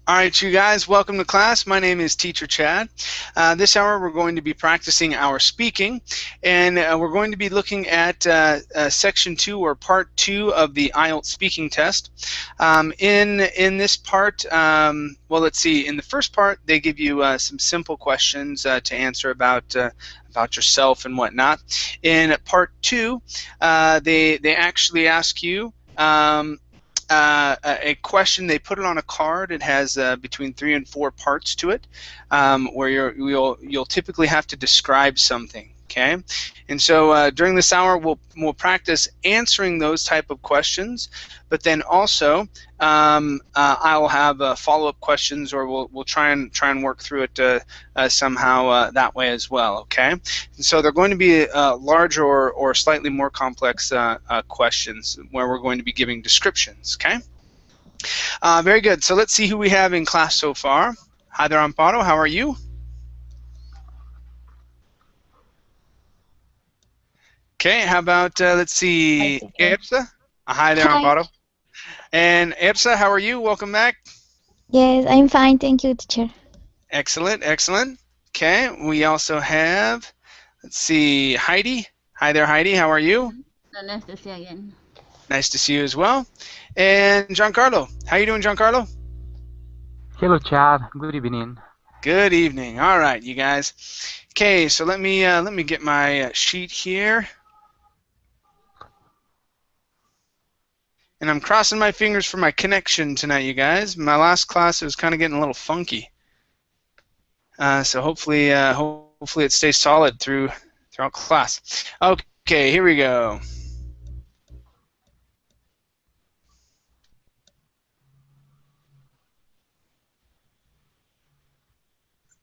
All right, you guys, welcome to class. My name is Teacher Chad. This hour we're going to be practicing our speaking, and we're going to be looking at Section 2 or Part 2 of the IELTS speaking test. In this part, well, let's see, in the first part they give you some simple questions to answer about yourself and whatnot. In Part 2, they actually ask you a question. They put it on a card. It has between 3 and 4 parts to it, where you'll typically have to describe something. Okay, and so during this hour we'll practice answering those type of questions, but then also I'll have follow-up questions, or we'll try and work through it somehow that way as well. Okay, and so they're going to be larger or slightly more complex questions where we're going to be giving descriptions. Okay, very good. So let's see who we have in class so far. Hi there, Amparo. How are you? Okay, how about, let's see, Ersa? Hi there, Hi. Amparo. And Ersa, how are you? Welcome back. Yes, I'm fine. Thank you, teacher. Excellent, excellent. Okay, we also have, let's see, Heidi. Hi there, Heidi. How are you? Nice to see you again. Nice to see you as well. And Giancarlo. How are you doing, Giancarlo? Hello, Chad. Good evening. Good evening. All right, you guys. Okay, so let me get my sheet here. And I'm crossing my fingers for my connection tonight, you guys. My last class, it was kind of getting a little funky. So hopefully it stays solid throughout class. Okay, here we go.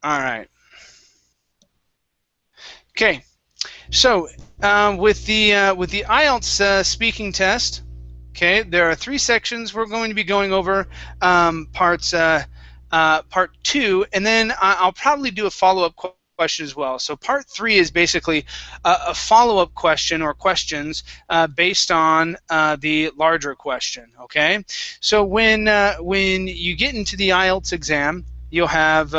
All right. Okay. So with the IELTS speaking test, okay, there are 3 sections. We're going to be going over part 2, and then I'll probably do a follow-up question as well. So part 3 is basically a follow-up question or questions based on the larger question. Okay, so when you get into the IELTS exam, you'll have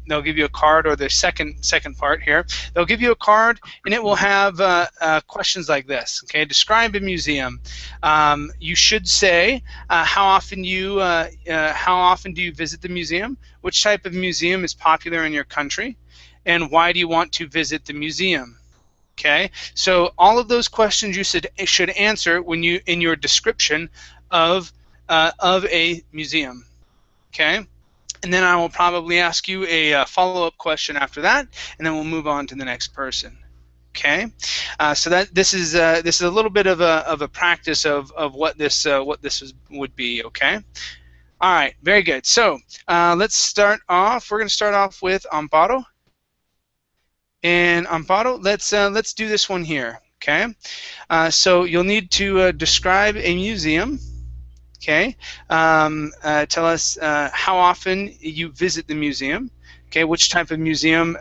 they'll give you a card, or the second part here. They'll give you a card, and it will have questions like this. Okay, describe a museum. You should say how often do you visit the museum? Which type of museum is popular in your country? And why do you want to visit the museum? Okay, so all of those questions you should answer when you in your description of a museum. Okay. And then I will probably ask you a follow-up question after that, and then we'll move on to the next person. Okay, so that this is a little bit of a practice of what this would be. Okay, all right, very good. So let's start off. We're going to start off with Amparo, and Amparo, let's do this one here. Okay, so you'll need to describe a museum. Okay, tell us how often you visit the museum. Okay, which type of museum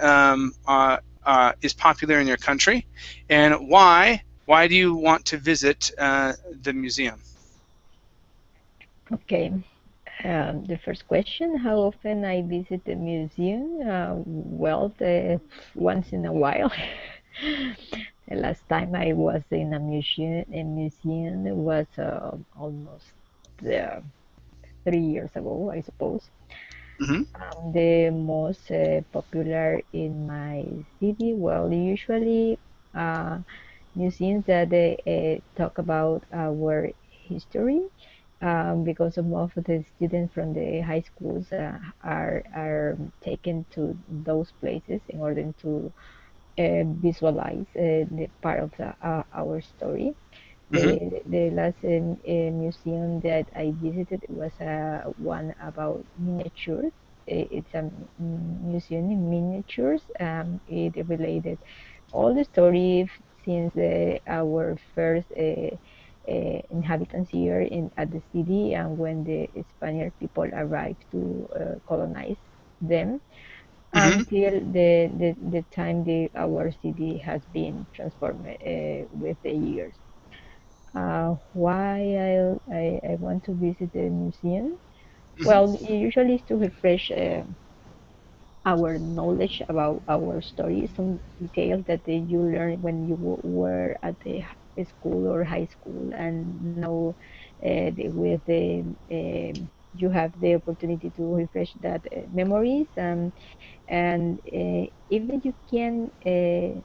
is popular in your country, and why do you want to visit the museum? Okay. The first question, how often I visit the museum? Once in a while. The last time I was in a museum was almost 3 years ago, I suppose. The most popular in my city, well, usually museums that they talk about our history, because most of the students from the high schools are taken to those places in order to visualize the part of our story. The last museum that I visited was one about miniatures. It's a museum in miniatures. It related all the story since our first inhabitants here at the city, and when the Spanish people arrived to colonize them, until the time our city has been transformed with the years. Why I want to visit the museum? Well, usually it's to refresh our knowledge about our story, some details that you learned when you were at the school or high school, and now with the you have the opportunity to refresh that memories, and even you can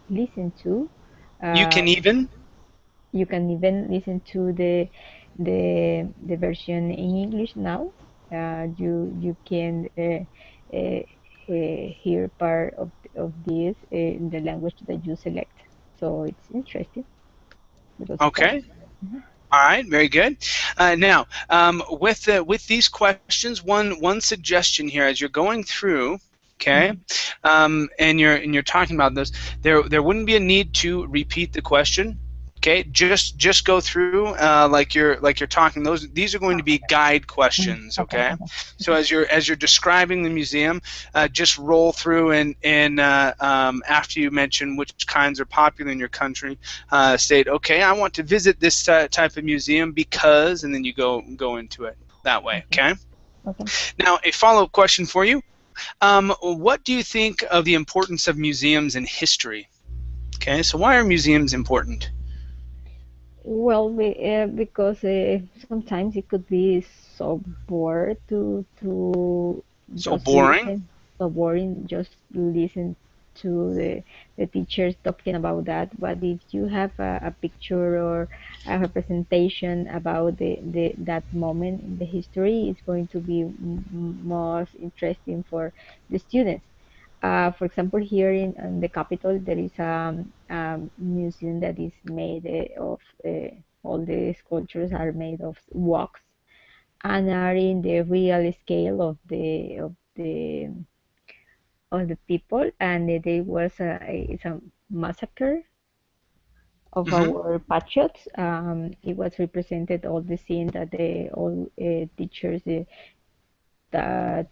listen to. You can Um, even. you can even listen to the version in English now. You can hear part of this in the language that you select. So it's interesting because of that. Okay. Mhm. All right, very good. Now, with these questions, one suggestion here as you're going through, okay, Mhm. and you're talking about this, there wouldn't be a need to repeat the question. Okay, just go through like you're talking. These are going to be guide Mm. questions. Okay, Okay, okay. so as you're describing the museum, just roll through and after you mention which kinds are popular in your country, state, okay, I want to visit this type of museum because, and then you go into it that way. Okay, Okay. okay. Now, a follow-up question for you. What do you think of the importance of museums in history? Okay, so why are museums important? Well, because sometimes it could be so bored to So just boring. listen, so boring just listen to the teachers talking about that. But if you have a picture or a representation about that moment in the history, it's going to be most interesting for the students. For example, here in the capital, there is a museum that is made of all the sculptures are made of wax and are in the real scale of the people. And there was it's a massacre of Hmm. our patriots. It was represented all the scene that the all teachers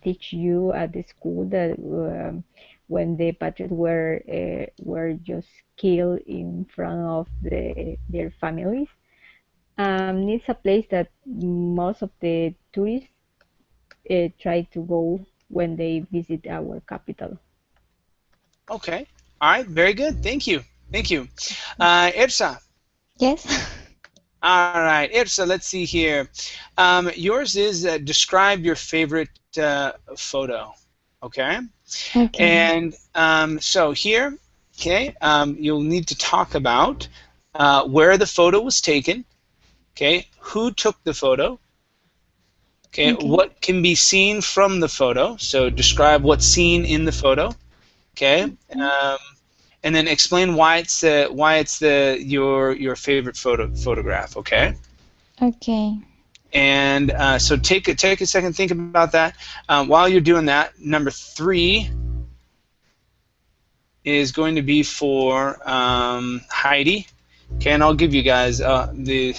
teach you at the school that when the patriots were just killed in front of their families. It's a place that most of the tourists try to go when they visit our capital. Okay. All right. Very good. Thank you. Thank you. Irsa. Yes. All right, Irsa. Let's see here. Yours is describe your favorite photo. Okay. Okay. And so here, okay, you'll need to talk about where the photo was taken, okay, who took the photo, okay, Okay. what can be seen from the photo. So describe what's seen in the photo, okay, Okay. and then explain why it's your favorite photograph, okay. Okay. And so take a second, think about that. While you're doing that, number 3 is going to be for Heidi. Okay, and I'll give you guys the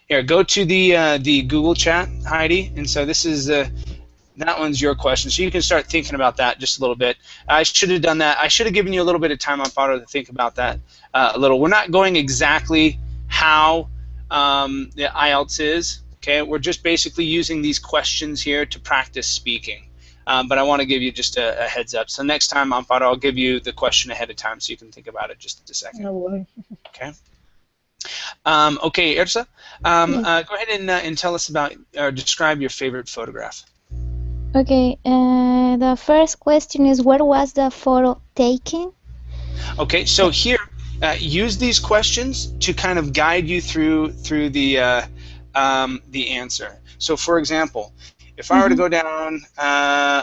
here. Go to the Google chat, Heidi, and so this is that one's your question. So you can start thinking about that just a little bit. I should have done that. I should have given you a little bit of time on Fodder to think about that a little. We're not going exactly how the IELTS is. Okay, we're just basically using these questions here to practice speaking. But I want to give you just a heads up. So next time on Fodder, I'll give you the question ahead of time so you can think about it just a second. No worries. Okay. Okay, Ersa, Yes. go ahead and tell us about or describe your favorite photograph. Okay. The first question is where was the photo taken? Okay, so here, use these questions to kind of guide you through the answer. So, for example, if I were to Mm-hmm. go down,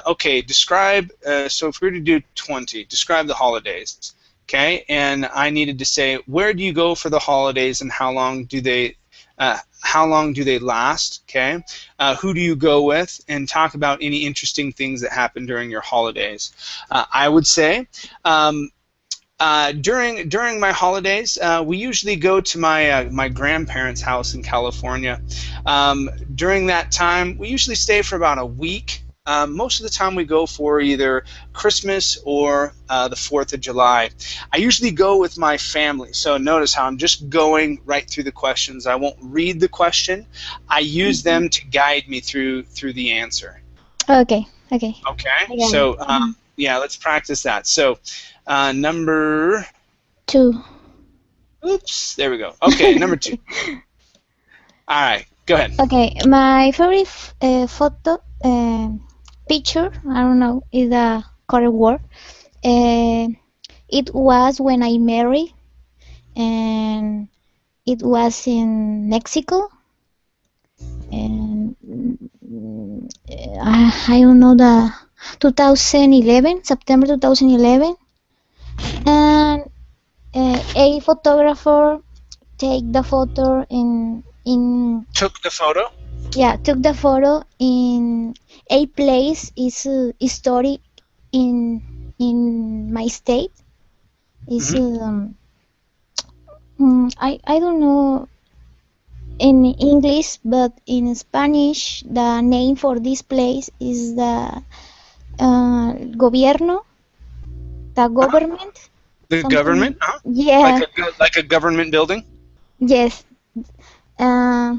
okay, describe. So, if we were to do 20, describe the holidays. Okay, and I needed to say where do you go for the holidays and how long do they last? Okay, who do you go with, and talk about any interesting things that happen during your holidays. I would say. During my holidays, we usually go to my grandparents' house in California. During that time, we usually stay for about a week. Most of the time we go for either Christmas or the 4th of July. I usually go with my family, so notice how I'm just going right through the questions. I won't read the question. I use them to guide me through the answer. Okay. Okay. Okay, I got so it. yeah, let's practice that. So number 2. oops, there we go. Okay, number 2. All right, go ahead. Okay, my favorite photo picture, I don't know, is the correct word. It was when I married, and it was in Mexico, and I don't know, the 2011, September 2011, and a photographer take the photo in Took the photo. yeah, took the photo in a place is historic in my state. Is I don't know in English, but in Spanish the name for this place is the gobierno, the government. The Something. government, huh? Yeah. Like a government building. Yes. Uh,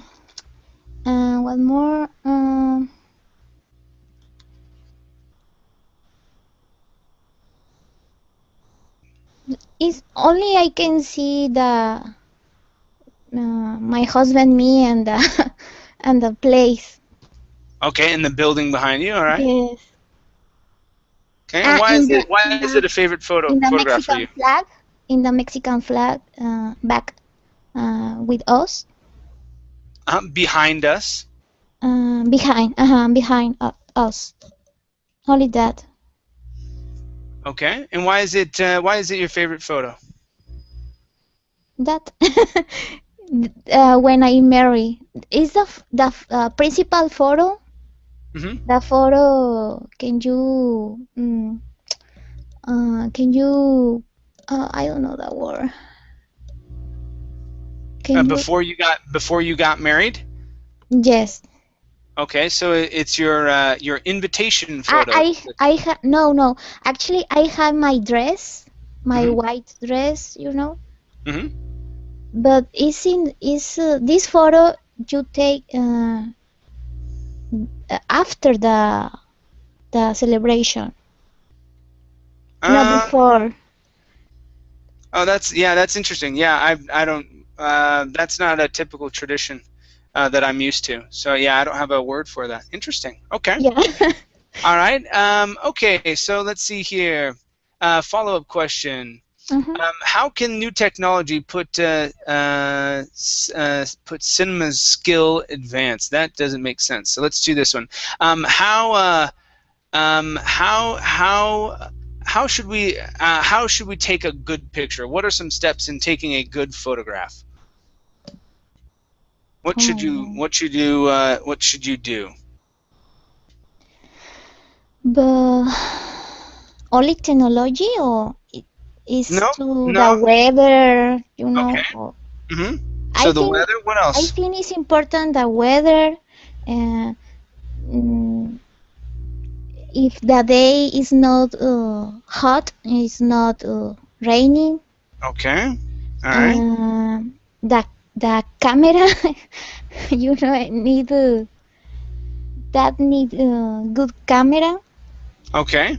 what more? Is only I can see the my husband, me, and the and the place. Okay, and the building behind you. All right. Yes. Okay, and In the why is it a favorite photograph for Mexican you? flag, in the Mexican flag, back with us, Behind us. behind us. Only that. Okay, and why is it your favorite photo? That when I marry is the principal photo. Mm-hmm. The photo. Can you? I don't know the word. Can you? Before you got married. Yes. Okay, so it's your invitation photo. No. Actually, I have my dress, my Mm-hmm. white dress, you know. Mm-hmm. But this photo you take after the celebration, not before. Oh, that's interesting. Yeah, I don't. That's not a typical tradition that I'm used to. So yeah, I don't have a word for that. Interesting. Okay. Yeah. All right. Okay. So let's see here. Follow-up question. Mhm. How can new technology put cinema's skill advance? That doesn't make sense. So let's do this one. How should we take a good picture? What are some steps in taking a good photograph? What Oh should my you God. what should you do? But only technology, or it is No, to the no. weather, you know? Okay. Or Mm-hmm. I So the think weather. What I else? think it's important the weather. Uh, mm, if the day is not hot, it's not raining. Okay. All right. The camera, you know, I need that need good camera. Okay.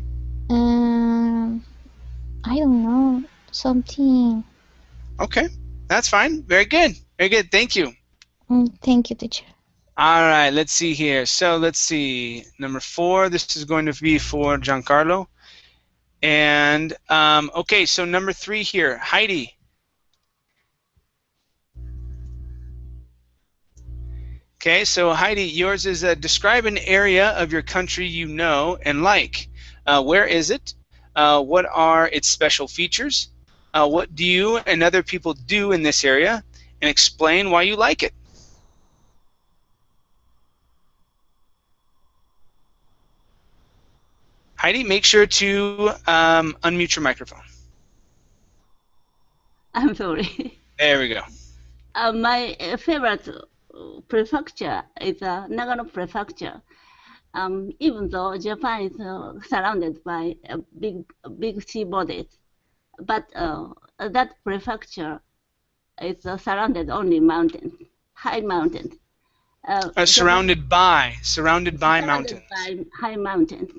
I don't know, something. Okay. That's fine. Very good. Very good. Thank you. Thank you, teacher. All right, let's see here. So let's see. Number 4, this is going to be for Giancarlo. And okay, so number 3 here, Heidi. Okay, so Heidi, yours is describe an area of your country you know and like. Where is it? What are its special features? What do you and other people do in this area? And explain why you like it. Heidi, make sure to unmute your microphone. I'm sorry. There we go. My favorite prefecture is Nagano Prefecture. even though Japan is surrounded by big sea bodies, but that prefecture is surrounded only mountains, high mountains. Surrounded by Surrounded mountains. by high mountains.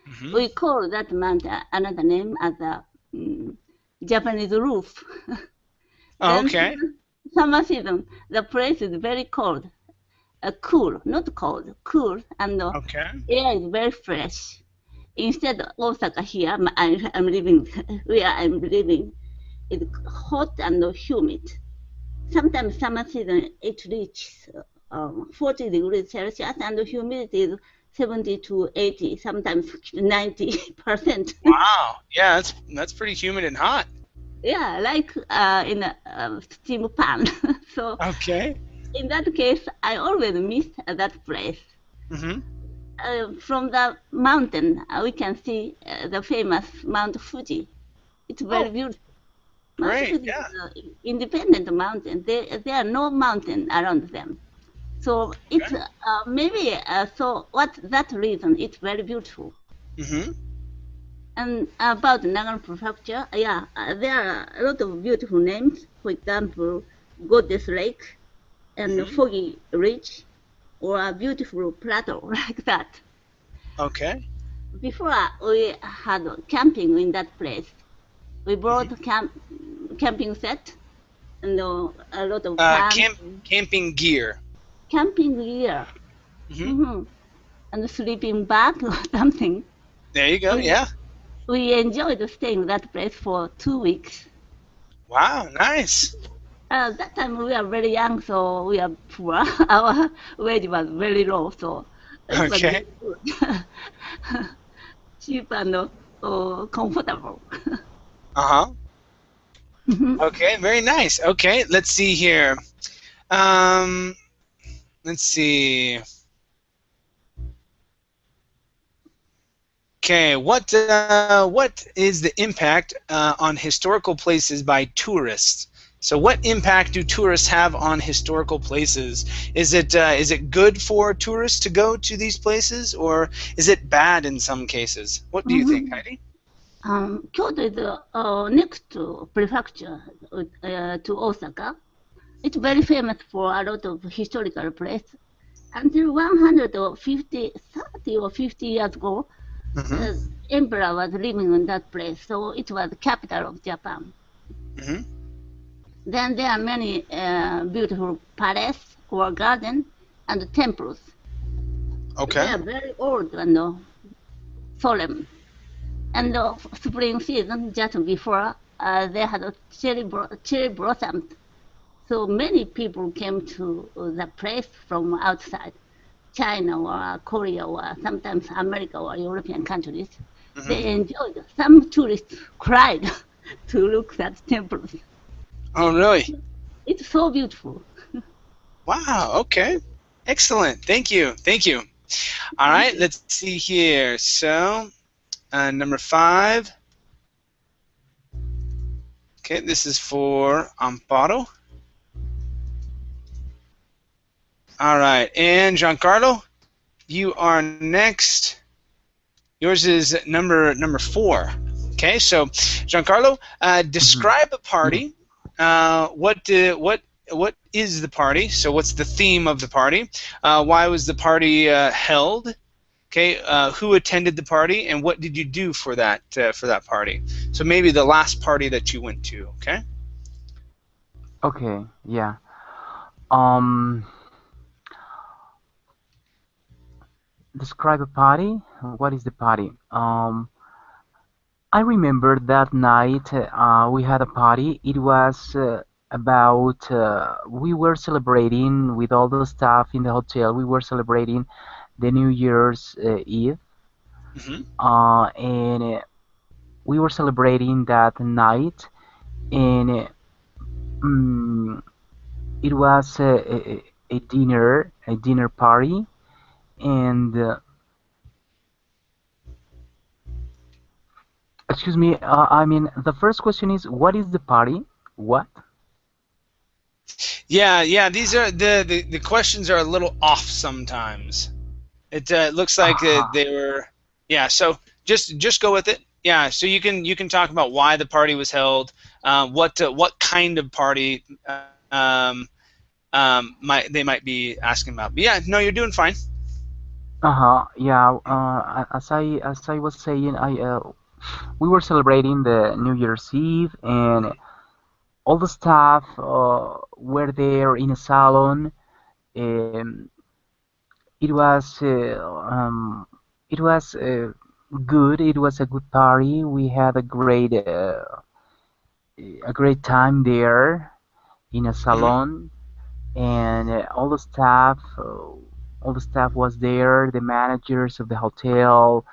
Mm-hmm. We call that mountain another name as a Japanese roof. Oh, okay. Summer season, the place is very cold, cool, not cold, cool, and Okay. air is very fresh. Instead of Osaka here, I'm living where I'm living, it's hot and humid. Sometimes summer season it reaches 40 degrees Celsius and the humidity is 70 to 80, sometimes 90%. Wow. Yeah, that's pretty humid and hot. Yeah, like in a steam pan. So Okay. in that case, I always miss that place. Mm-hmm. From the mountain, we can see the famous Mount Fuji. It's very beautiful. Mount Great. Fuji Yeah. is an independent mountain. There are no mountain around them. So it's maybe so. What that reason? It's very beautiful. Mm-hmm. And about Nagano Prefecture, yeah, there are a lot of beautiful names. For example, Goddess Lake and Foggy Ridge, or a beautiful plateau like that. Okay. Before we had camping in that place, we brought camping set and a lot of camping gear. Camping gear. And sleeping bag or something. There you go. Yeah. We enjoyed staying in that place for 2 weeks. Wow, nice. That time we are very young, so we are poor. Our wage was very low, so it was very good. Cheap and comfortable. Uh-huh. Okay, very nice. Okay, let's see here. Let's see. Okay, what is the impact on historical places by tourists? So, what impact do tourists have on historical places? Is it good for tourists to go to these places, or is it bad in some cases? What do you think, Heidi? Kyoto is next to prefecture to Osaka. It's very famous for a lot of historical places. Until 150, 30 or 50 years ago, the emperor was living in that place, so it was the capital of Japan. Then there are many beautiful palaces or gardens and temples. Okay. They are very old and solemn. And the spring season, just before, they had cherry blossoms. So many people came to the place from outside, China or Korea or sometimes America or European countries. They enjoyed. Some tourists cried to look at temples. Oh, really? It's so beautiful. Wow, okay. Excellent. Thank you. Thank you. All right, let's see here. So, number 5. Okay, this is for Amparo. All right, and Giancarlo, you are next. Yours is number 4. Okay, so Giancarlo, describe a party. What is the party? So what's the theme of the party? Why was the party held? Okay, who attended the party, and what did you do for that party? So maybe the last party that you went to. Okay. Okay. Yeah. Describe a party. What is the party? I remember that night we had a party. It was about we were celebrating with all the staff in the hotel. We were celebrating the New Year's Eve, and we were celebrating that night, and it was a dinner party, and excuse me, I mean, the first question is, what is the party? What? Yeah, these are the questions are a little off sometimes. It looks like Uh-huh. they were, yeah. So just go with it. Yeah. So you can talk about why the party was held, what kind of party might they might be asking about. But yeah, no, you're doing fine. Uh-huh. Yeah. As I was saying, I we were celebrating the New Year's Eve, and all the staff were there in a salon. Um, it was it was good. It was a good party. We had a great time there in a Hmm. salon, and all the staff was there. The managers of the hotel,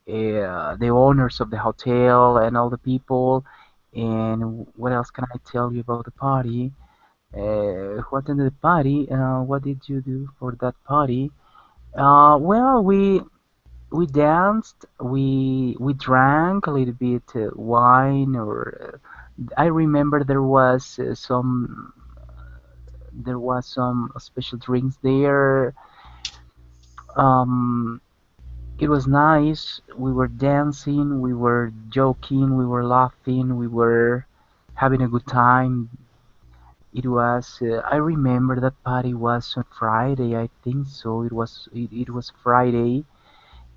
the owners of the hotel, and all the people. And what else can I tell you about the party? Who attended the party? What did you do for that party? Well, we danced, we drank a little bit wine, or I remember there was some special drinks there. Um, it was nice. We were dancing, we were joking, we were laughing, we were having a good time. It was I remember that party was on Friday, I think so. It was Friday.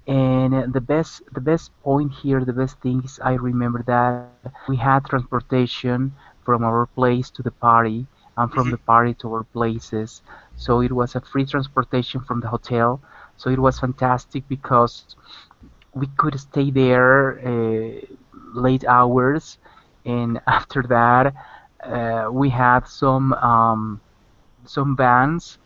And the best point here, the best thing is I remember that we had transportation from our place to the party and from Hmm. the party to our places. So it was a free transportation from the hotel. So it was fantastic because we could stay there late hours, and after that we had some bands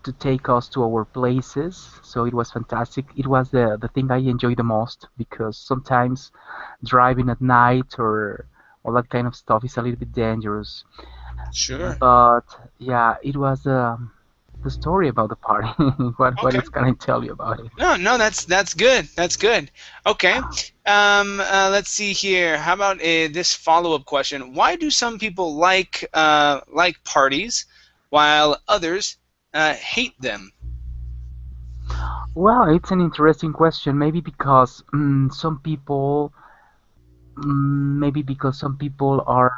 to take us to our places. So it was fantastic. It was the thing I enjoyed the most because sometimes driving at night or all that kind of stuff is a little bit dangerous. Sure. But yeah, it was the story about the party. What Okay. else can I tell you about it? No, no, that's good. That's good. Okay. Let's see here. How about this follow-up question? Why do some people like parties while others hate them? Well, it's an interesting question. Maybe because some people are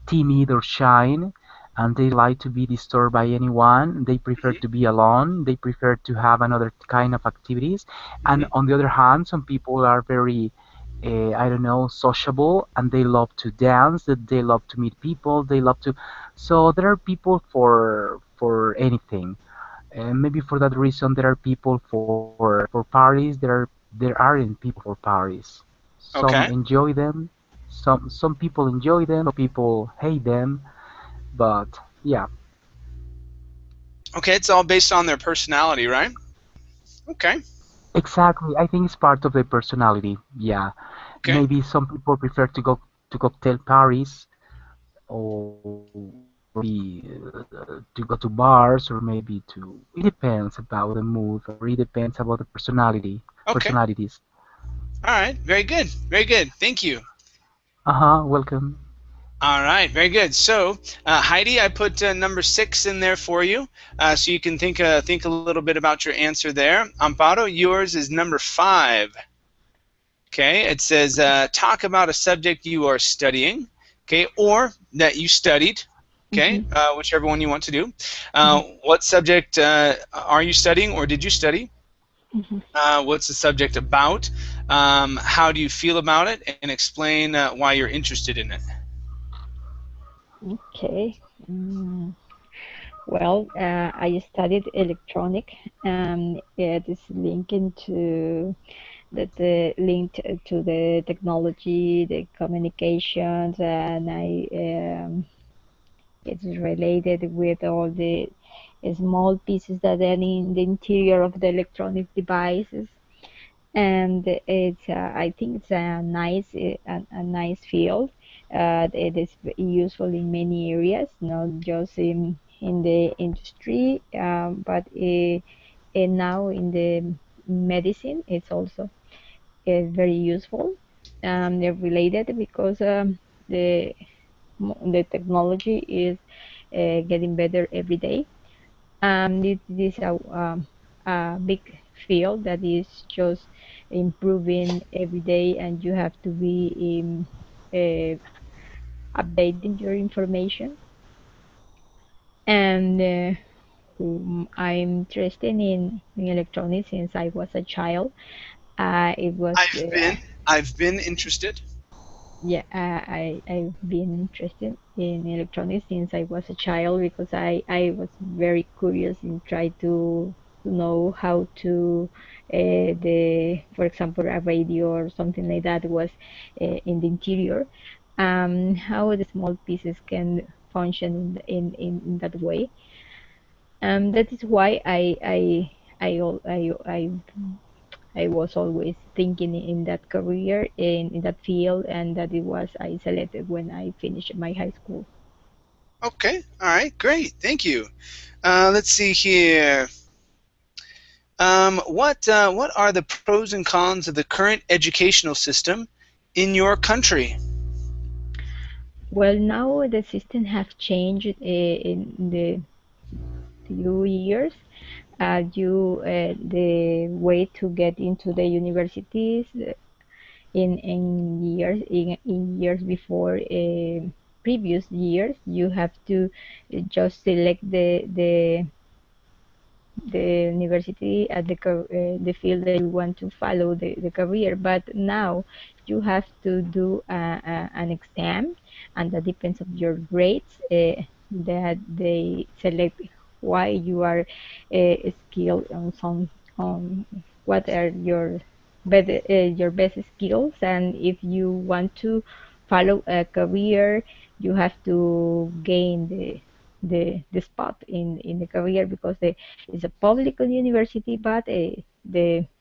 timid or shy, and they like to be disturbed by anyone. They prefer Hmm. to be alone. They prefer to have another kind of activities. And Hmm. on the other hand, some people are very, I don't know, sociable, and they love to dance. That they love to meet people. They love to. So there are people for anything. And maybe for that reason, there are people for parties. There aren't people for parties. Some Okay. enjoy them. Some people enjoy them. Some people hate them. But yeah, Okay, it's all based on their personality, right? Okay. exactly. I think it's part of their personality. Yeah, Okay. maybe some people prefer to go to cocktail parties, or maybe to go to bars, or maybe to. It depends about the mood, or it depends about the Okay. personalities. All right. Very good. Very good. Thank you. Uh-huh, welcome. All right, very good. So, Heidi, I put number 6 in there for you, so you can think a little bit about your answer there. Amparo, yours is number 5. Okay, it says talk about a subject you are studying, okay, or that you studied. Okay, Mhm, whichever one you want to do. mhm, What subject are you studying, or did you study? mhm. What's the subject about? How do you feel about it? And explain why you're interested in it. Okay. Well, I studied electronic. It is linking to linked to the technology, the communications, and I it's related with all the small pieces that are in the interior of the electronic devices. And I think it's a nice field. It is useful in many areas, not just in the industry, but now in the medicine, it's also very useful. They're related because the the technology is getting better every day. This is a big field that is just improving every day, and you have to be uh, updating your information. And I'm interested in electronics since I was a child. It was I've been interested. Yeah, I've been interested in electronics since I was a child because I was very curious and tried to know how to for example, a radio or something like that was in the interior, how the small pieces can function in that way. That is why I was always thinking in that career, in that field, and that it was I selected when I finished my high school. Okay. All right. Great. Thank you. Let's see here. What are the pros and cons of the current educational system in your country? Well, now the system have changed in the few years. The way to get into the universities in years before, previous years, you have to just select the university at the field that you want to follow the career. But now you have to do an exam, and that depends of your grades, that they select why you are skilled on some on what are your best skills. And if you want to follow a career, you have to gain the spot in the career, because it's a public university, but the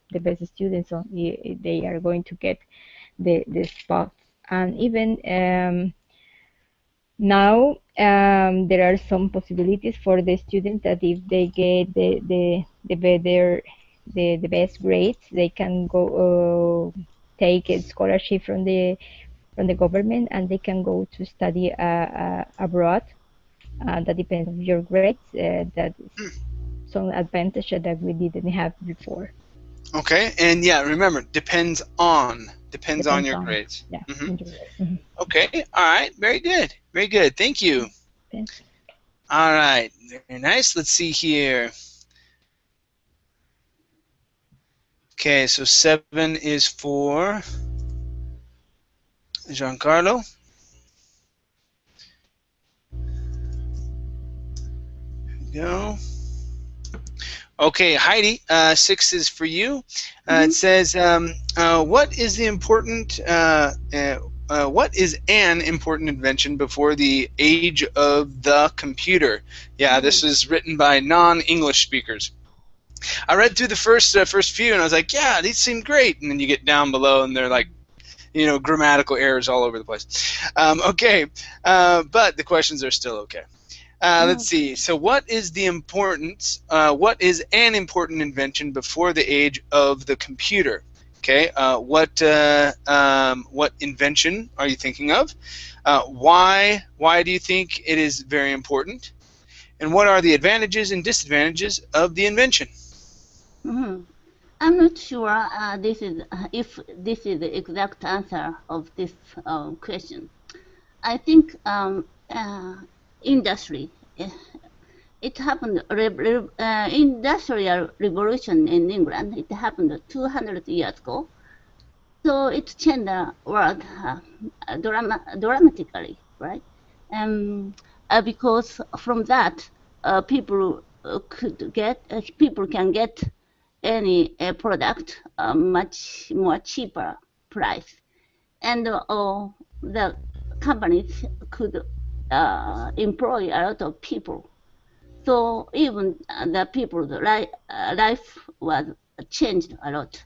best students they are going to get the spots. And even now, there are some possibilities for the students that if they get the better the best grades, they can go take a scholarship from the government, and they can go to study abroad. That depends on your grades. That is some advantage that we didn't have before. Okay. And yeah, remember, depends on Depends your on, grades. yeah, Hmm. on your grade. Mhm. Okay. All right. Very good. Very good. Thank you. Thanks. All right. Very nice. Let's see here. Okay. So 7 is for Giancarlo. Go. Okay, Heidi, 6 is for you. It says, what is an important invention before the age of the computer? Yeah, this is written by non-English speakers. I read through the first few, and I was like, yeah, these seem great. And then you get down below, and they're like, grammatical errors all over the place. Okay, but the questions are still okay. Let's see. So, what is an important invention before the age of the computer? Okay. What invention are you thinking of? Why do you think it is very important? And what are the advantages and disadvantages of the invention? I'm not sure if this is the exact answer of this question. I think industry. It happened. Industrial revolution in England. It happened 200 years ago. So it changed the world dramatically, right? Because from that, people people can get any product much more cheaper price, and the companies could employ a lot of people. So even the people's life was changed a lot.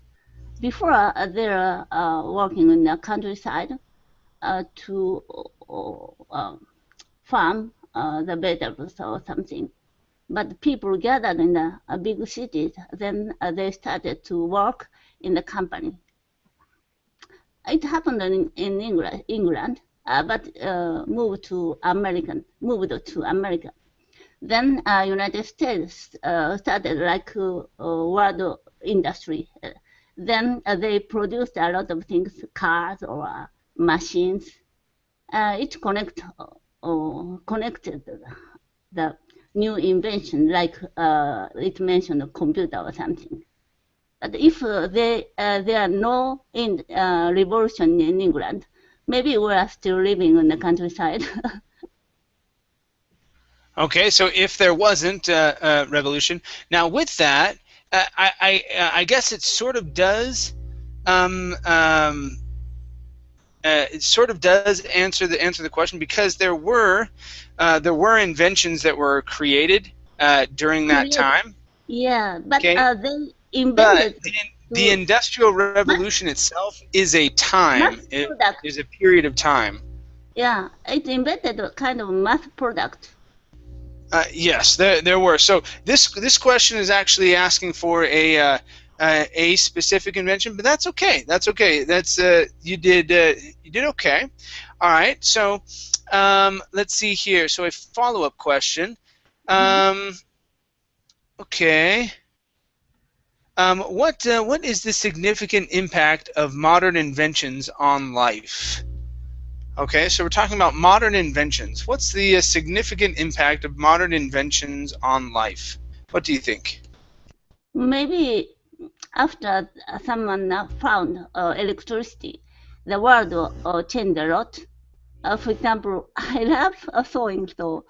Before they're working in the countryside to farm the vegetables or something. But people gathered in the big cities, then they started to work in the company. It happened in England, but moved to America. Then United States started like world industry. Then they produced a lot of things, cars or machines. It connected the new invention, like it mentioned a computer or something. But if there are no revolution in England, maybe we are still living in the countryside. Okay, so if there wasn't a revolution, now with that, I guess it sort of does. Um, um, it sort of does answer the question, because there were inventions that were created during that time. Yeah, but Okay, they but invented the to Industrial mass, Revolution itself is a mass time. It product. is a period of time. Yeah, it invented a kind of mass product. Yes, there were. So this question is actually asking for a specific invention, but that's okay. That's okay. That's you did okay. All right. So let's see here. So a follow-up question. Um, okay. What is the significant impact of modern inventions on life? Okay, so we're talking about modern inventions. What's the significant impact of modern inventions on life? What do you think? Maybe after someone found electricity, the world changed a lot. For example, I love sewing, so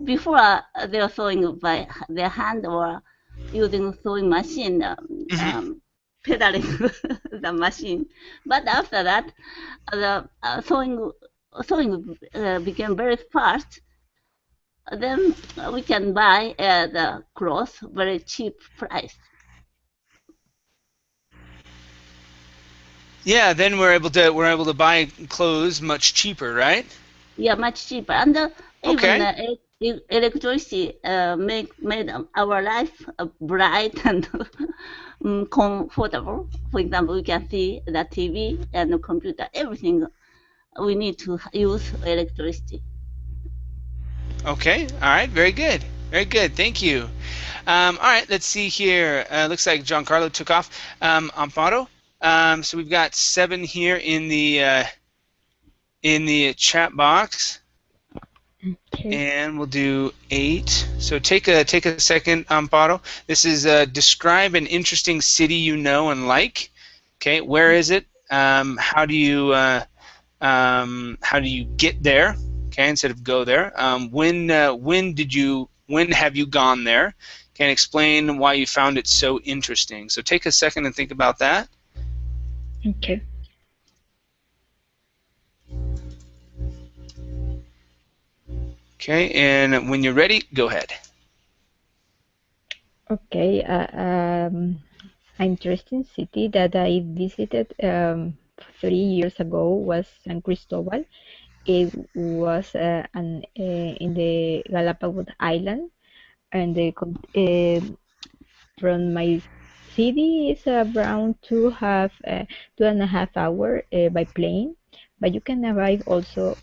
before they were sewing by their hand or using sewing machine, pedaling the machine. But after that, the sewing became very fast. Then we can buy the clothes very cheap price. Yeah, then we're able to buy clothes much cheaper, right? Yeah, much cheaper, and even Okay. electricity made our life bright and comfortable. For example, we can see the TV and the computer, everything we need to use electricity. Okay. All right. Very good. Very good. Thank you. All right. Let's see here. Looks like Giancarlo took off. Amparo. So we've got 7 here in the chat box. Okay. And we'll do 8. So take a second, Amparo. This is describe an interesting city you know and like. Okay, where is it? How do you get there? Okay, instead of go there. When have you gone there? Can explain why you found it so interesting. So take a second and think about that. Okay. Okay, and when you're ready, go ahead. Okay. Interesting city that I visited 3 years ago was San Cristobal. It was in the Galapagos Island, and from my city is around 2.5 hours by plane, but you can arrive also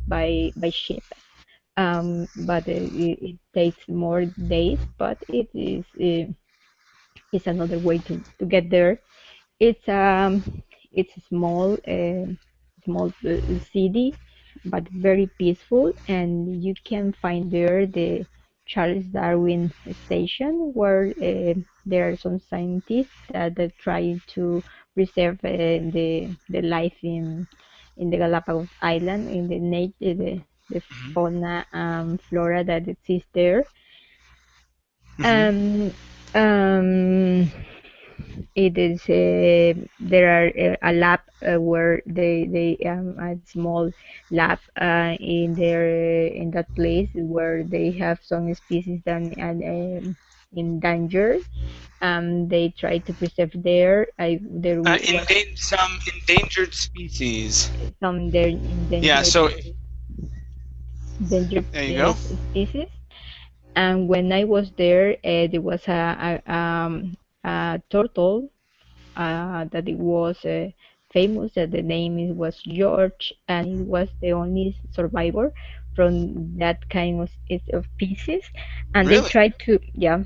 by ship. But it takes more days, but it's another way to get there. It's it's a small city, but very peaceful, and you can find there the Charles Darwin Station, where there are some scientists that are trying to preserve the life in the Galapagos Island, in the fauna and flora that exists there. Mm-hmm. Um, um, it is there are a lab where they a small lab in that place where they have some species that are in danger. They try to preserve there. There was Some endangered species. some Yeah. So endangered there you go. species. And when I was there, there was a turtle that it was famous, that the name was George, and it was the only survivor that kind of pieces, and they Really? try to, yeah,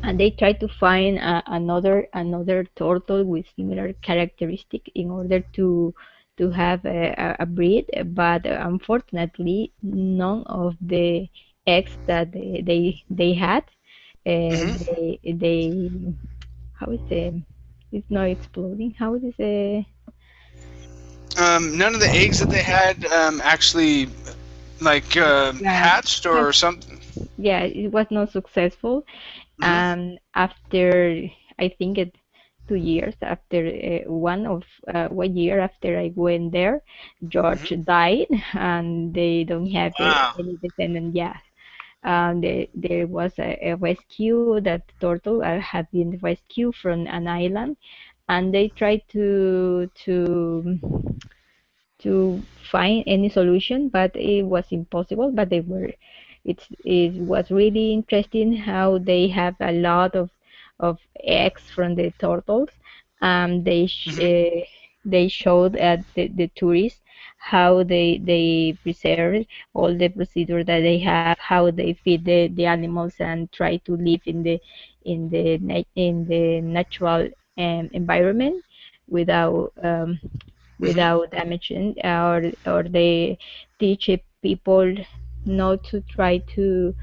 and they try to find another turtle with similar characteristic in order to have a breed, but unfortunately none of the eggs that they had, Hmm. they how is it, it's not exploding, how is it, None of the eggs that they had actually like yeah, hatched or something. yeah, it was not successful. Hmm. And after, I think it 2 years after, 1 year after I went there, George Hmm. died, and they don't have Wow. any descendant. Yeah, there was a rescue. That turtle had been rescued from an island, and they tried to find any solution, but it was impossible. But it was really interesting how they have a lot of eggs from the turtles. Hmm. They showed at the tourists how they preserve all the procedure that they have, how they feed the animals and try to live in the natural environment without Hmm. damaging, or they teach people not to try to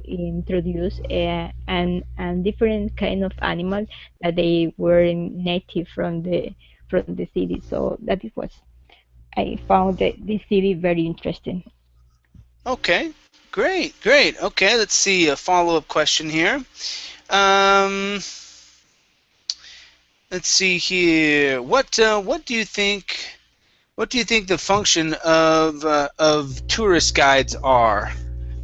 introduce an different kind of animal that they were native from the city. So that it was, I found the city very interesting. Okay. Great. Great. Okay. Let's see a follow-up question here. Um, let's see here. What do you think? What do you think the function of tourist guides are?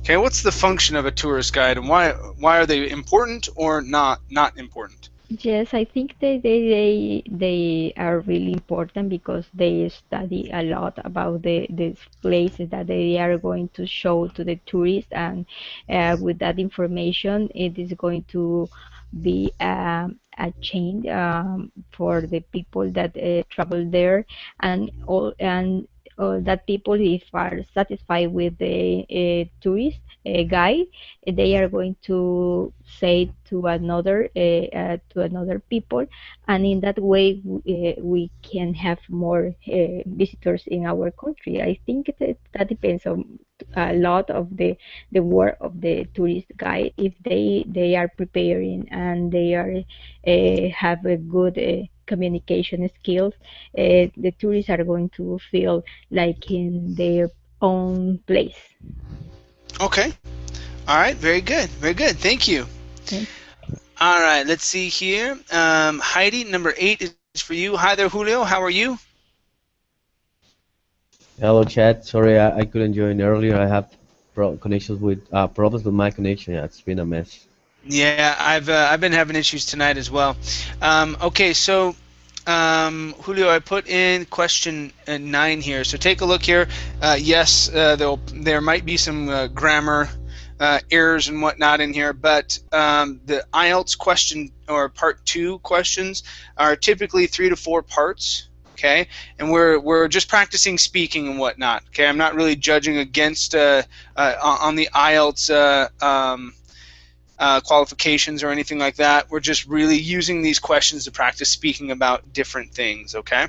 Okay, what's the function of a tourist guide, and why are they important or not important? Yes, I think they are really important because they study a lot about the places that they are going to show to the tourists, and with that information, it is going to be a change for the people that travel there, and all and that people, if are satisfied with the tourist guide, they are going to say to another people, and in that way we can have more visitors in our country. I think that depends on a lot of the work of the tourist guide. If they are preparing and they are have a good communication skills, the tourists are going to feel like in their own place. Okay. All right. Very good. Very good. Thank you. Thank All right. Let's see here. Heidi, number 8 is for you. Hi there, Julio. How are you? Hello, Chad. Sorry, I couldn't join earlier. I have connections with problems with my connection. Yeah, it's been a mess. Yeah, I've been having issues tonight as well. Okay, so Julio, I put in question 9 here. So take a look here. Yes, there might be some grammar errors and whatnot in here, but the IELTS question or part 2 questions are typically 3 to 4 parts. Okay, and we're just practicing speaking and whatnot. Okay, I'm not really judging against on the IELTS. Qualifications or anything like that. We're just really using these questions to practice speaking about different things. Okay.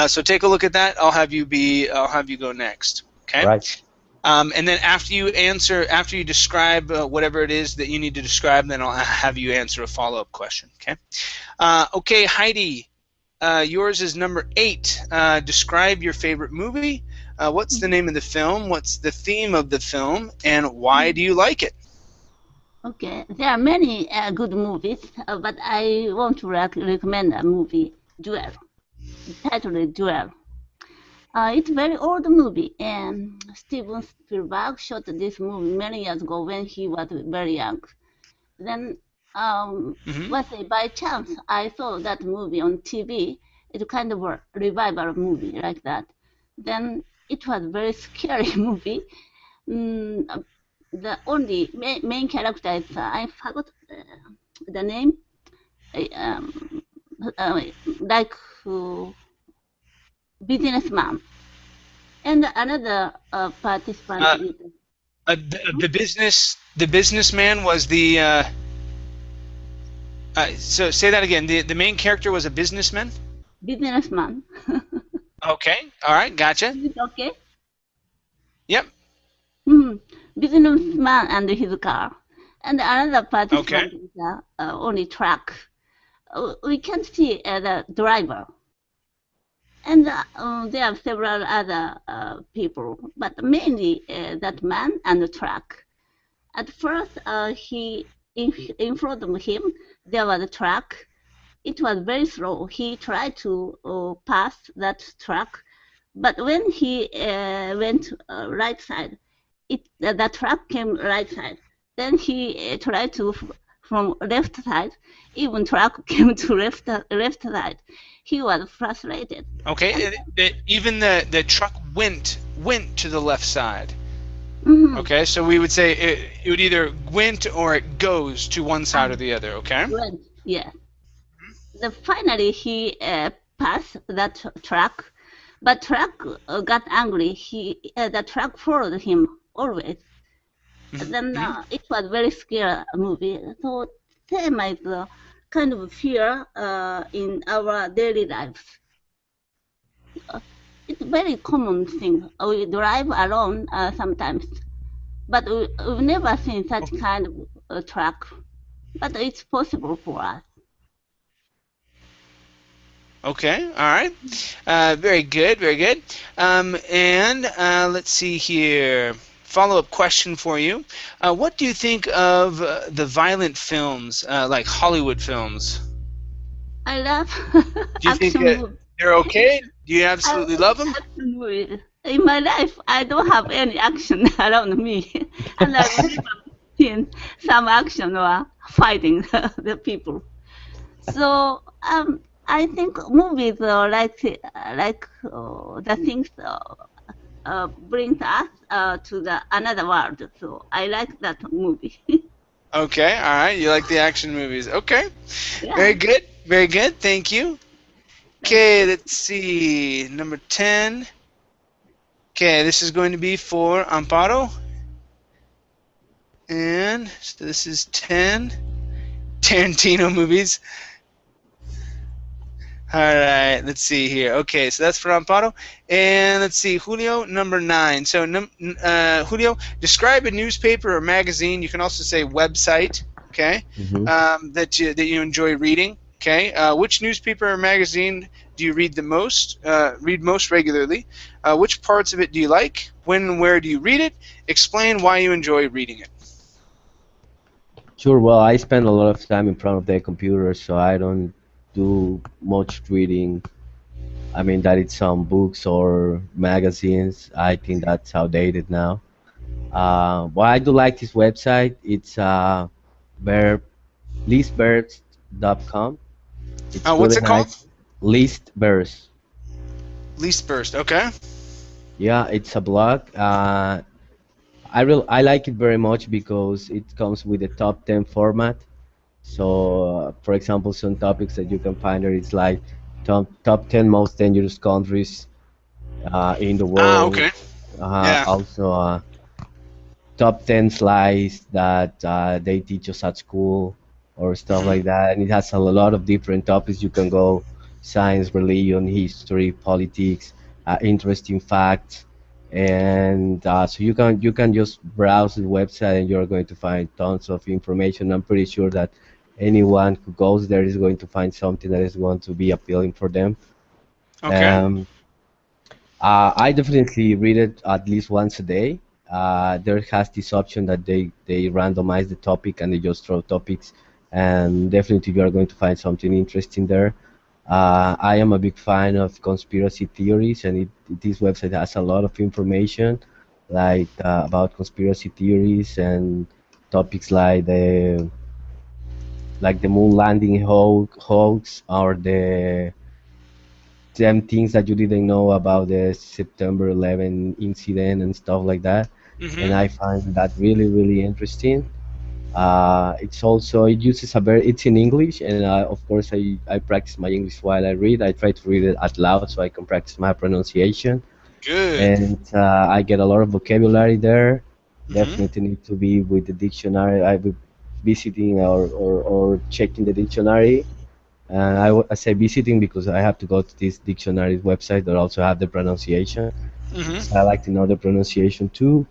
So take a look at that. I'll have you go next. Okay. Right. And then after you describe whatever it is that you need to describe, then I'll have you answer a follow-up question. Okay. Okay, Heidi. Yours is number 8. Describe your favorite movie. What's the name of the film? What's the theme of the film? And why do you like it? Okay, there are many good movies, but I want to recommend a movie, Duel, titled Duel. It's a very old movie, and Steven Spielberg shot this movie many years ago when he was very young. Then, Mm-hmm. let's say by chance, I saw that movie on TV. It's kind of a revival movie like that. Then it was a very scary movie. The only main character is I forgot the name. Um, like businessman, And another participant Uh, is the businessman was the. So say that again. The main character was a businessman. businessman. Okay. All right. Gotcha. Is it okay? Yep. Mhm. Businessman and his car. And another Okay. participant is only truck. We can see the driver. And there are several other people, but mainly that man and the truck. At first, in front of him, there was a truck. It was very slow. He tried to pass that truck, but when he went right side, the truck came right side. Then he tried to from left side. Even truck came to left side. He was frustrated. Okay. Even the truck went to the left side. Mhm. Okay. So we would say it would either went or it goes to one side or the other. Okay. Went, yes. Finally, he passed that truck, but truck got angry. The truck followed him always. Then it was very scary movie. So same as kind of fear in our daily lives. It's very common thing. We drive alone sometimes, but we've never seen such kind of truck. But it's possible for us. Okay, all right. Very good, very good. And let's see here. Follow-up question for you. What do you think of the violent films, like Hollywood films? I love Do you think action movies. they're okay? Do you I absolutely love love them? action movies. In my life, I don't have any action around me, and I've never seen some action or fighting the people. So I think movies are like the things brings us to the another world. So I like that movie. Okay, all right. You like the action movies. Okay, Yeah. very good, very good. Thank you. Okay, let's see. Number 10. Okay, this is going to be for Amparo. And so this is 10 Tarantino movies. All right, let's see here. Okay, so that's for Amparo. And let's see, Julio, number 9. So, Julio, describe a newspaper or magazine. You can also say website, okay, that you enjoy reading. Okay, which newspaper or magazine do you read the most? Read most regularly? Which parts of it do you like? When and where do you read it? Explain why you enjoy reading it. Sure. Well, I spend a lot of time in front of the computer, so I don't do much reading. I mean, that it's some books or magazines. I think that's outdated now. But I do like this website. It's verb listbirds.com. It's What's really it called? nice. Listbirds. Least Burst. Okay. Yeah, it's a blog. I like it very much because it comes with a top 10 format. So, for example, some topics that you can find there is like top 10 most dangerous countries in the world. Okay. Yeah. Also, top 10 slides that they teach us at school or stuff like that. And it has a lot of different topics. You can go science, religion, history, politics, interesting facts. And so you can just browse the website and you're going to find tons of information. I'm pretty sure that anyone who goes there is going to find something that is going to be appealing for them. Okay. Um, I definitely read it at least once a day. There has this option that they randomize the topic and they just throw topics, and definitely you are going to find something interesting there. I am a big fan of conspiracy theories, and this website has a lot of information, like about conspiracy theories and topics like the moon landing hoax or the them things that you didn't know about the September 11 incident and stuff like that. And I find that really, really interesting. It uses it's in English, and of course I practice my English while I read. I try to read it out loud so I can practice my pronunciation. Good. and I get a lot of vocabulary there. Hmm. Definitely need to be with the dictionary. I be visiting or checking the dictionary. And I say visiting because I have to go to this dictionary website that also have the pronunciation. Hmm. So I like to know the pronunciation too.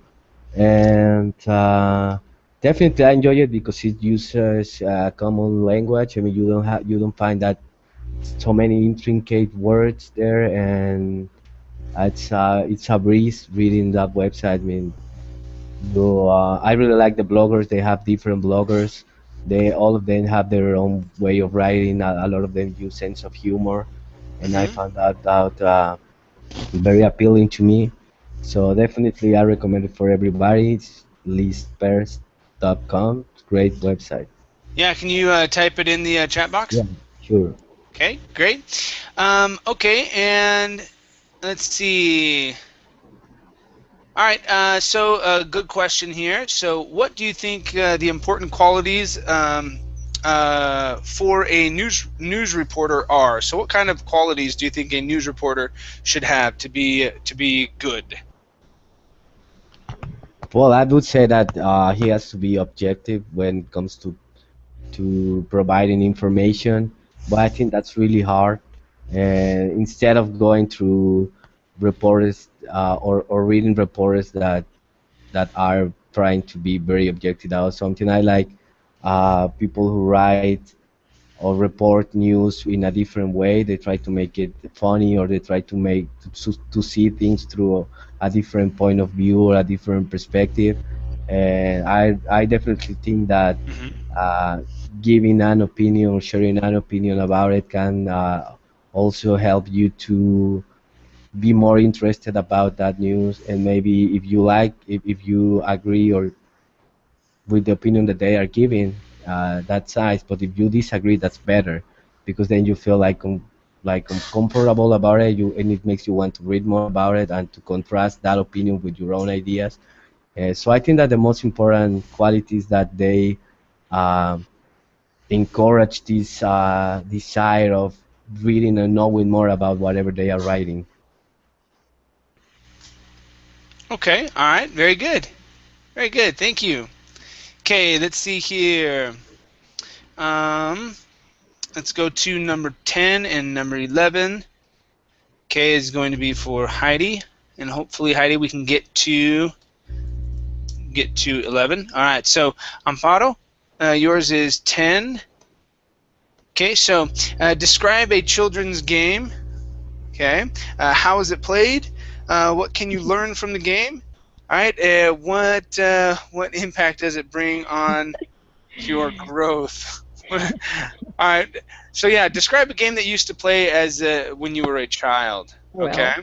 And definitely I enjoy it because it uses common language. I mean, you don't find that so many intricate words there, and it's a breeze reading that website. I mean, I really like the bloggers. They have different bloggers. They all of them have their own way of writing. A lot of them use sense of humor, and I Hmm. found that out very appealing to me. So definitely, I recommend it for everybody. It's listpairs.com. Great website. Yeah, can you type it in the chat box? Yeah, sure. Okay, great. Okay, and let's see. All right, so a good question here. So, what do you think the important qualities for a news reporter are? So, what kind of qualities do you think a news reporter should have to be good? Well, I would say that he has to be objective when it comes to providing information, but I think that's really hard. And instead of going through reporters or reading reporters that are trying to be very objective or something, I like people who write or report news in a different way. They try to make it funny, or they try to see things through a different point of view or a different perspective. And I definitely think that Hmm. uh, giving an opinion or sharing an opinion about it can also help you to be more interested about that news. And maybe if you agree or with the opinion that they are giving, that's nice. But if you disagree, that's better, because then you feel like comfortable about it. And it makes you want to read more about it and to contrast that opinion with your own ideas. So I think that the most important quality is that they um encourage this desire of reading and knowing more about whatever they are writing. Okay, all right, very good, very good. Thank you. Okay, let's see here. Um, let's go to number 10 and number 11. Okay, is going to be for Heidi, and hopefully Heidi we can get to 11. All right, so Amparo, yours is 10. Okay, so describe a children's game. Okay, how is it played? What can you learn from the game? All right, what impact does it bring on your growth? All right, so yeah, describe a game that you used to play as when you were a child. Okay. Well,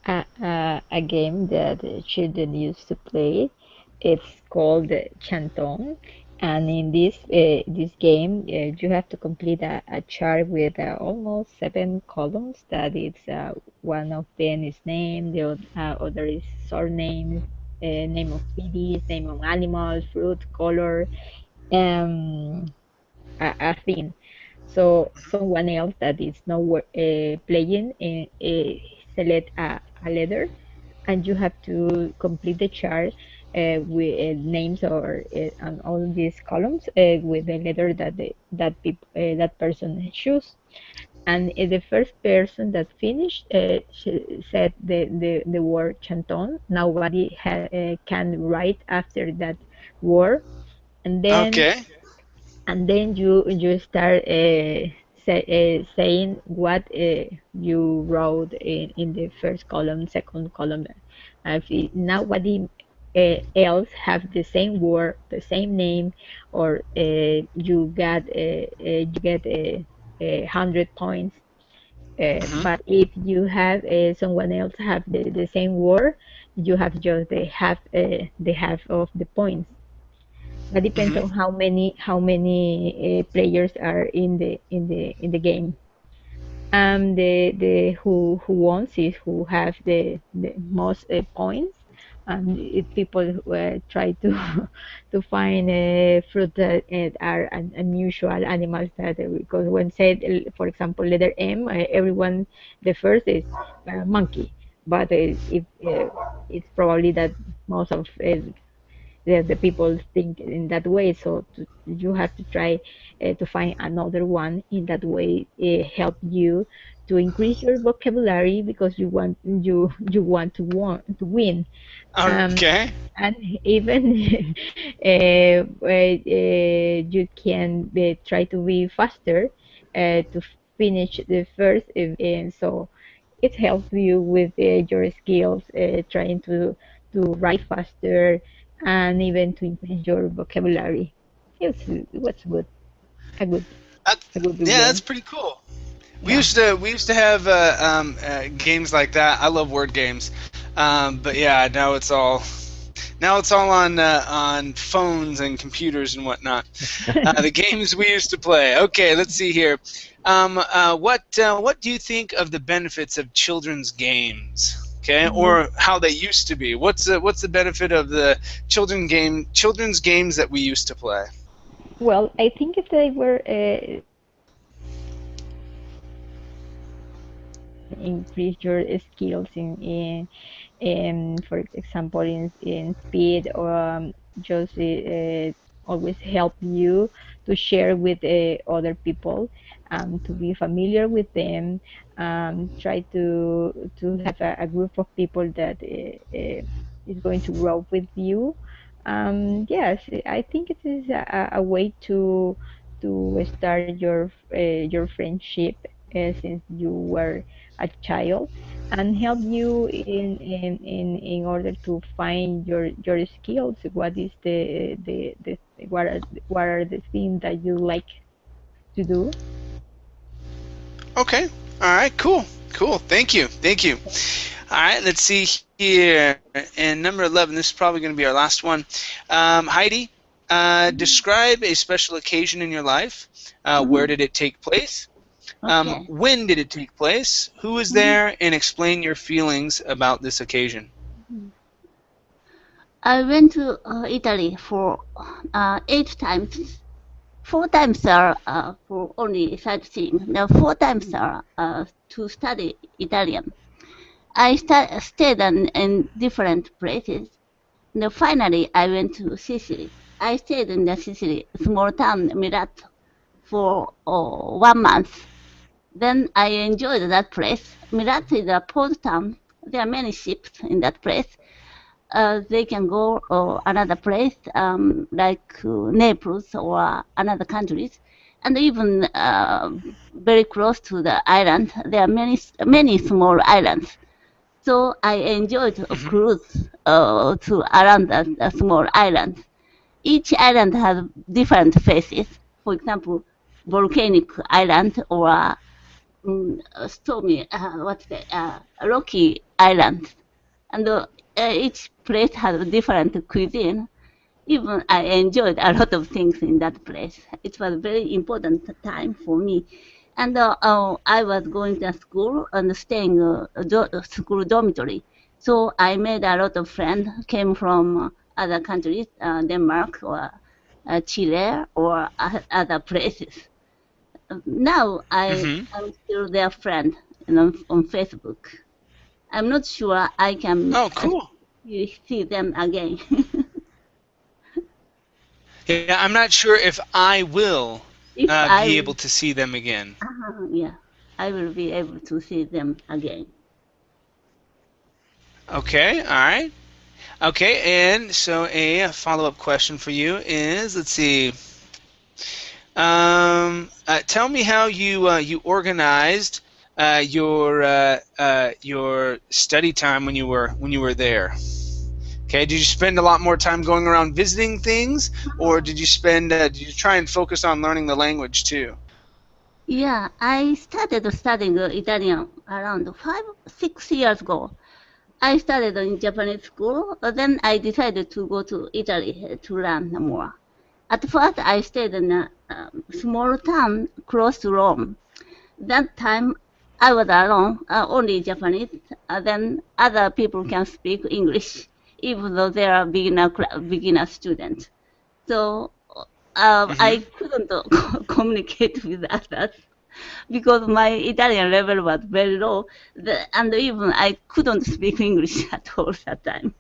a game that children used to play. It's called Chanton, and in this game, you have to complete a chart with almost 7 columns. That it's one of them is name, other is surname, name of cities, name of animal, fruit, color, um, a thing. So someone else that is not playing select a letter, and you have to complete the chart with names or on all these columns with the letter that person choose. And the first person that finished said the word chanton. Nobody can write after that word, and then Okay. you start saying what you wrote in the first column, second column. If nobody else have the same word, the same name, or you get 100 points. Hmm. But if you have someone else have the same word, you have just the half of the points. That depends Hmm. on how many players are in the game. The who wants is who have the most points. And if people try to to find fruit that are unusual animals that because when said for example letter M, everyone the first is monkey. but if it's probably that most of the people think in that way. So you have to try to find another one in that way, help you to increase your vocabulary because you want to win. Um, Okay. and even you can try to be faster to finish the first, and so it helps you with your skills, trying to write faster and even to increase your vocabulary. It was good, a good That, a good yeah, that's game. pretty cool. Yeah. We used to have games like that. I love word games, but yeah, now it's all on phones and computers and whatnot. The games we used to play. Okay, let's see here. What do you think of the benefits of children's games? Okay, Mhm. or how they used to be. What's the benefit of the children's games that we used to play? Well, I think if they were increase your skills in for example in speed, or just always help you to share with other people, to be familiar with them, try to have a group of people that is going to grow with you. Yes, I think it is a way to start your friendship since you were a child, and help you in order to find your skills. What is the what are the things that you like to do? Okay. All right. Cool. Cool. Thank you. Thank you. All right. Let's see here. And number 11. This is probably going to be our last one. Heidi, describe a special occasion in your life. Where Mhm. did it take place? Okay. When did it take place? Who was Mhm. there? And explain your feelings about this occasion. I went to Italy for 8 times. 4 times are for only sightseeing. Now 4 times are to study Italian. I stayed in different places. Now finally, I went to Sicily. I stayed in the Sicily small town Mirat for 1 month. Then I enjoyed that place. Mirat is a port town. There are many ships in that place. They can go another place like Naples or another countries, and even very close to the island. There are many small islands. So I enjoyed a Hmm. cruise to around the small islands. Each island has different faces. For example, volcanic island or stormy, what's the rocky island, and each place has a different cuisine. Even I enjoyed a lot of things in that place. It was a very important time for me. And I was going to school and staying school dormitory. So I made a lot of friends, came from other countries, Denmark or Chile or other places. Now I Hmm. am still their friend, on Facebook. I'm not sure I can Oh, cool. see them again. Yeah, I'm not sure if I will If I be will, able to see them again. yeah, I will be able to see them again. Okay. All right. Okay. And so a follow-up question for you is, let's see. Tell me how you organized your study time when you were there. Okay, did you spend a lot more time going around visiting things, or did you try and focus on learning the language too? Yeah, I started studying Italian around 5, 6 years ago. I started in Japanese school, then I decided to go to Italy to learn more. At first, I stayed in a small town close to Rome. That time, I was alone, only Japanese. Then other people can speak English, even though they are beginner students. So Hmm. I couldn't communicate with others. because my Italian level was very low, and even I couldn't speak English at all that time.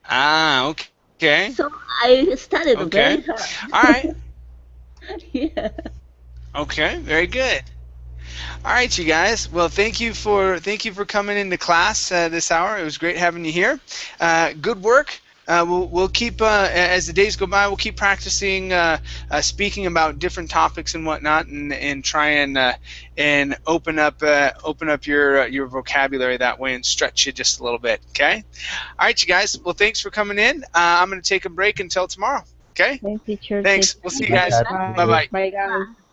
Ah, okay. So I studied Okay. very hard. All right. Yeah. Okay. Very good. All right, you guys. Well, thank you for coming into class this hour. It was great having you here. Good work. We'll keep as the days go by. We'll keep practicing speaking about different topics and whatnot, and try and open up your vocabulary that way and stretch you just a little bit. Okay. All right, you guys. Well, thanks for coming in. I'm going to take a break until tomorrow. Okay. Thank teacher. Thanks. Take We'll see you Bye, guys. Kat. care. Bye Bye. bye. Bye, guys. Bye.